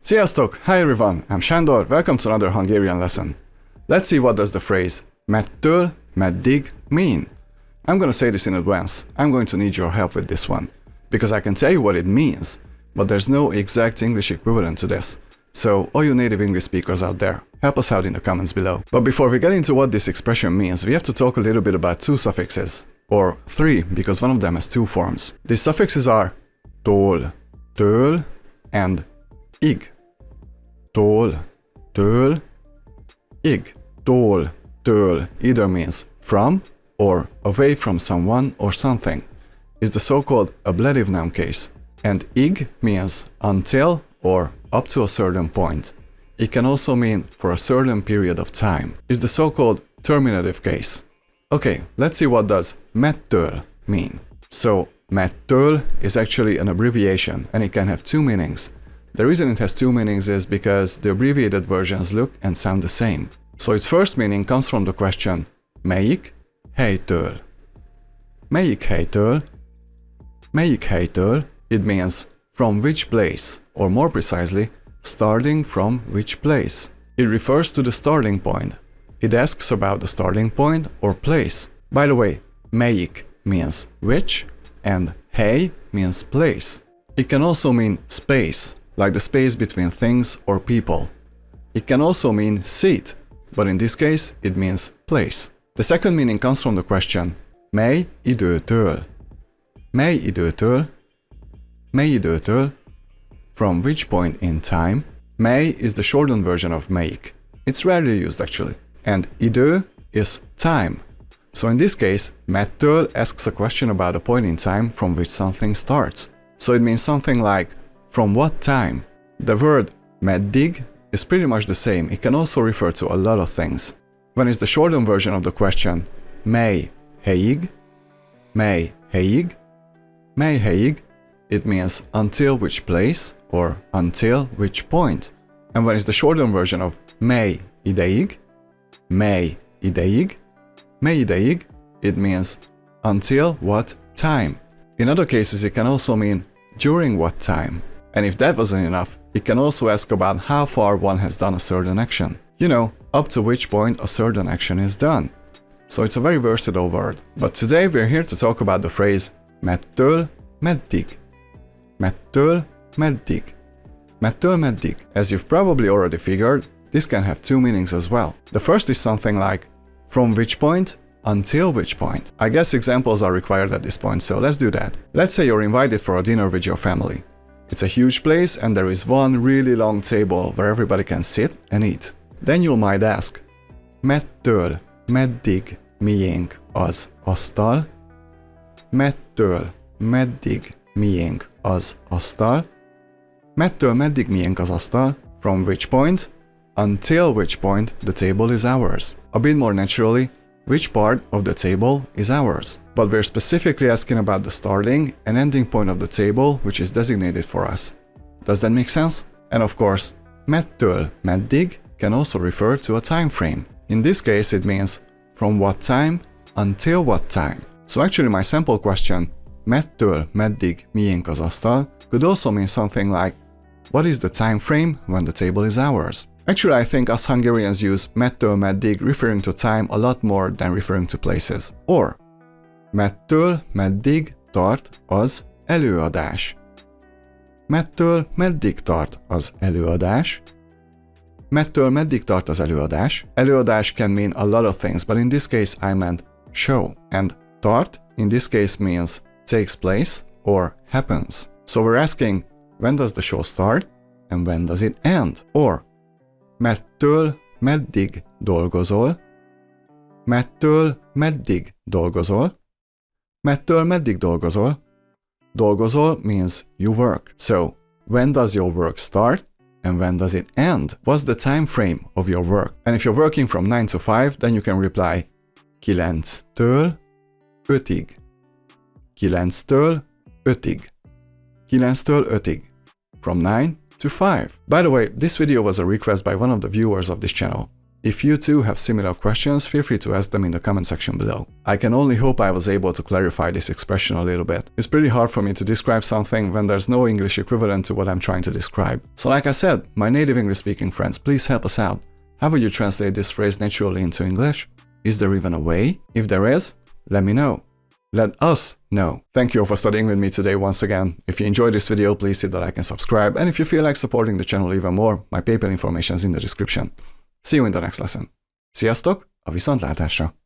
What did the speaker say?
Sziasztok! Hi everyone, I'm Sándor, welcome to another Hungarian lesson. Let's see what does the phrase METTől MEDDIG mean. I'm gonna say this in advance. I'm going to need your help with this one, because I can tell you what it means, but there's no exact English equivalent to this. So all you native English speakers out there, help us out in the comments below. But before we get into what this expression means, we have to talk a little bit about two suffixes, or three, because one of them has two forms. These suffixes are tól, től, and ig. Tól, től, ig. Tól, től either means from or away from someone or something. Is the so-called ablative noun case. And ig means until or up to a certain point. It can also mean for a certain period of time. Is the so-called terminative case. Okay, let's see what does METTől mean. So METTől is actually an abbreviation and it can have two meanings. The reason it has two meanings is because the abbreviated versions look and sound the same. So its first meaning comes from the question melyik helytől. Melyik helytől? Melyik helytől? It means from which place, or more precisely, starting from which place. It refers to the starting point. It asks about the starting point or place. By the way, melyik means which and hely means place. It can also mean space, like the space between things or people. It can also mean seat, but in this case it means place. The second meaning comes from the question mely időtől. Mely időtől? Mely időtől? From which point in time? Mely is the shortened version of melyik. It's rarely used actually. And idő is time. So in this case, METTől asks a question about a point in time from which something starts. So it means something like from what time? The word meddig is pretty much the same. It can also refer to a lot of things. When it's the shortened version of the question mely helyig, mely helyig, mely helyig, it means until which place or until which point. And when it's the shortened version of mely ideig, mely ideig, mely ideig, it means until what time. In other cases, it can also mean during what time. And if that wasn't enough, it can also ask about how far one has done a certain action. You know, up to which point a certain action is done. So it's a very versatile word. But today we're here to talk about the phrase METTől MEDDIG. METTől MEDDIG. METTől MEDDIG. As you've probably already figured, this can have two meanings as well. The first is something like from which point until which point. I guess examples are required at this point, so let's do that. Let's say you're invited for a dinner with your family. It's a huge place and there is one really long table where everybody can sit and eat. Then you might ask, METTől MEDDIG miénk az asztal? METTől MEDDIG miénk az asztal? METTől MEDDIG miénk az asztal? From which point until which point the table is ours. A bit more naturally, which part of the table is ours. But we're specifically asking about the starting and ending point of the table, which is designated for us. Does that make sense? And of course, METTől MEDDIG can also refer to a time frame. In this case, it means from what time until what time. So actually my sample question, METTől MEDDIG miénk az asztal, could also mean something like, what is the time frame when the table is ours? Actually, I think us Hungarians use METTől MEDDIG referring to time a lot more than referring to places. Or, METTől MEDDIG tart az előadás. METTől MEDDIG tart az előadás. METTől MEDDIG tart az előadás. Előadás can mean a lot of things, but in this case I meant show. And tart in this case means takes place or happens. So we're asking, when does the show start and when does it end? Or, METTől meddig dolgozol? METTől meddig dolgozol? METTől meddig dolgozol? Dolgozol means you work. So, when does your work start and when does it end? What's the time frame of your work? And if you're working from 9 to 5, then you can reply 9-től 5-ig. 9-től 5-ig. 9-től 5-ig. From 9 to 5. By the way, this video was a request by one of the viewers of this channel. If you too have similar questions, feel free to ask them in the comment section below. I can only hope I was able to clarify this expression a little bit. It's pretty hard for me to describe something when there's no English equivalent to what I'm trying to describe. So like I said, my native English speaking friends, please help us out. How would you translate this phrase naturally into English? Is there even a way? If there is, let me know. Let us know. Thank you all for studying with me today once again. If you enjoyed this video, please hit the like and subscribe. And if you feel like supporting the channel even more, my PayPal information is in the description. See you in the next lesson. Sziasztok, a viszontlátásra!